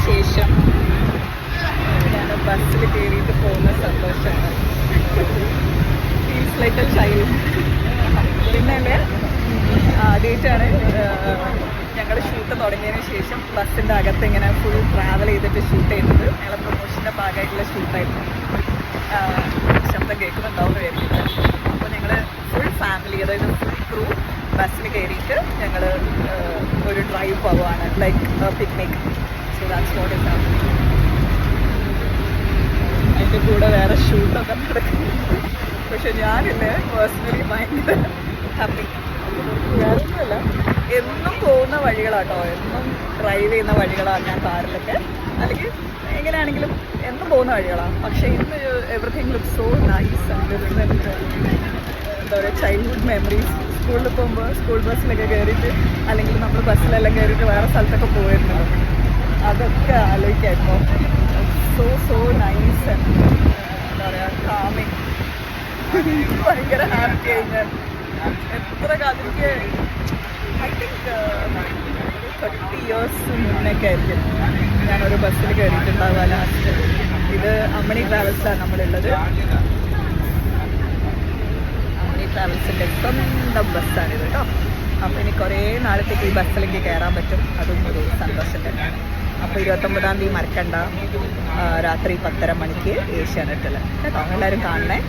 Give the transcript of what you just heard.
ശേഷം ഞാൻ ബസ്സിൽ കയറിയിട്ട് പോകുന്ന സന്തോഷമാണ്. Feels like A child. പിന്നെ ആദ്യമായിട്ടാണ് ഞങ്ങൾ ഷൂട്ട് തുടങ്ങിയതിന് ശേഷം ബസ്സിൻ്റെ അകത്ത് ഇങ്ങനെ ഫുൾ ട്രാവൽ ചെയ്തിട്ട് ഷൂട്ട് ചെയ്യുന്നത്. ഞങ്ങളെ പ്രൊമോഷൻ്റെ ഭാഗമായിട്ടുള്ള ഷൂട്ടായിരുന്നു. ശബ്ദം കേൾക്കുന്നുണ്ടാവുമെന്ന് വിചാരിക്കില്ല. അപ്പോൾ ഞങ്ങൾ ഫുൾ ഫാമിലി, അതായത് ഫുൾ ക്രൂ ബസ്സിൽ കയറിയിട്ട് ഞങ്ങൾ ഒരു ഡ്രൈവ് പോവുകയാണ്, like picnic. So that's what is happening. അതിൻ്റെ കൂടെ വേറെ ഷൂട്ടൊക്കെ നടക്കുന്നു. പക്ഷെ ഞാനില്ലേ പേഴ്സണലി ഭയങ്കര ഹാപ്പി. വേറെ ഒന്നുമല്ല, എന്നും പോകുന്ന വഴികളാട്ടോ, എന്നും ഡ്രൈവ് ചെയ്യുന്ന വഴികളാണ് ഞാൻ കാറിലൊക്കെ, അല്ലെങ്കിൽ എങ്ങനെയാണെങ്കിലും എന്നും പോകുന്ന വഴികളാണ്. പക്ഷേ ഇന്ന് everything look so nice and എന്താ പറയുക, ചൈൽഡ്ഹുഡ് മെമ്മറീസ്. സ്കൂളിൽ പോകുമ്പോൾ സ്കൂൾ ബസ്സിലൊക്കെ കയറിയിട്ട്, അല്ലെങ്കിൽ നമ്മൾ ബസ്സിലെല്ലാം കയറിയിട്ട് വേറെ സ്ഥലത്തൊക്കെ പോയിരുന്നു, അതൊക്കെ ആലോചിക്കായിരുന്നു. സോ നൈസ് ആൻഡ് എന്താ പറയുക, കാമിങ്. ഭയങ്കര ഹാപ്പി ആയി ഞാൻ. എത്ര കാലത്തേക്ക് ഐ തിങ്ക് 30 years മുന്നൊക്കെ ആയിരിക്കും ഞാനൊരു ബസ്സിൽ കയറിയിട്ടുണ്ടാവുക ലാസ്റ്റ്. ഇത് അമ്മണി ട്രാവൽസിലാണ് നമ്മളുള്ളത്. അമ്മണി ട്രാവൽസിൻ്റെ സ്വന്തം ബസ്സാണിത് കേട്ടോ. അപ്പോൾ ഇനി കുറേ നാളത്തേക്ക് ഈ ബസ്സിലേക്ക് കയറാൻ പറ്റും. അതും ഒരു സന്തോഷം തന്നെയാണ്. അപ്പോൾ 29-ാം തീയതി മറക്കണ്ട, രാത്രി 10:30 മണിക്ക് ഏഷ്യാനെറ്റിൽ കേട്ടോ. എല്ലാവരും കാണണേ.